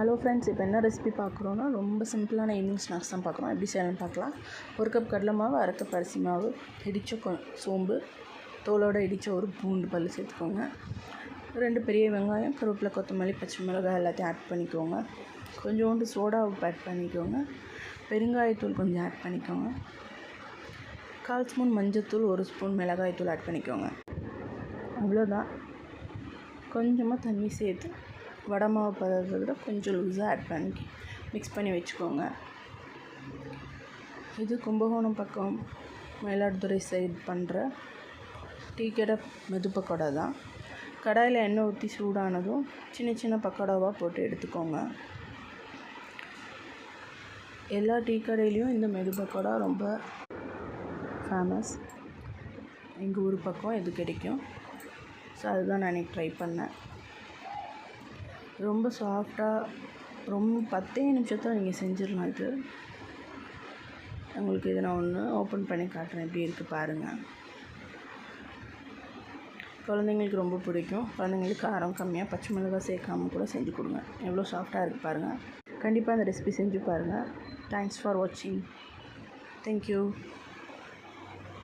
Hello friends, இப்போ என்ன recipe பார்க்குறோன்னா ரொம்ப சிம்பிளான ஈவினிங் ஸ்நாக்ஸ் தான் பார்க்குறோம். எப்படி செய்யணும்னு பார்க்கலாம். 1 கப் கடலை மாவு, 1/2 கப் அரிசி மாவு, இடித்த சோம்பு, தோலோடு இடித்த ஒரு பூண்டு பல் சேர்த்துக்கோங்க. 2 பெரிய வெங்காயம், கருவேப்பிலை, கொத்தமல்லி, பச்சை மிளகாய் எல்லாத்தையும் ஆட் பண்ணிக்கோங்க. கொஞ்சோண்டு சோடா உப்பு ஆட் பண்ணிக்கோங்க. பெருங்காயத்தூள் கொஞ்சம் ஆட் பண்ணிக்கோங்க. 1/4 ஸ்பூன் மஞ்சத்தூள், 1 ஸ்பூன் மிளகாய்த்தூள் ஆட் பண்ணிக்கோங்க. அவ்வளோதான். கொஞ்சமாக தண்ணி சேர்த்து வடை மாவு பதத்தை விட கொஞ்சம் லூஸாக ஆட் பண்ணி மிக்ஸ் பண்ணி வச்சுக்கோங்க. இது கும்பகோணம் பக்கம் மயிலாடுதுறை சைடு பண்ணுற டீ கடை மெது பக்கோடா தான். கடாயில் எண்ணெய் ஊற்றி சூடானதும் சின்ன சின்ன பக்கோடாவாக போட்டு எடுத்துக்கோங்க. எல்லா டீ கடையிலையும் இந்த மெது பக்கோடா ரொம்ப ஃபேமஸ். எங்கள் ஊர் பக்கம் இது கிடைக்கும். ஸோ அதுதான் நான் இன்றைக்கி ட்ரை பண்ணேன். ரொம்ப சாஃப்டாக, ரொம்ப 10 நிமிஷத்தில் நீங்கள் செஞ்சிடலாம். இது உங்களுக்கு இதை நான் ஒன்று ஓப்பன் பண்ணி காட்டுறேன், எப்படி இருக்குது பாருங்கள். குழந்தைங்களுக்கு ரொம்ப பிடிக்கும். குழந்தைங்களுக்கு காரம் கம்மியாக பச்சை மிளகாய் சேர்க்காமல் கூட செஞ்சு கொடுங்க. எவ்வளோ சாஃப்டாக இருக்குது பாருங்கள். கண்டிப்பாக அந்த ரெசிபி செஞ்சு பாருங்கள். தேங்க்ஸ் ஃபார் வாட்சிங். தேங்க்யூ.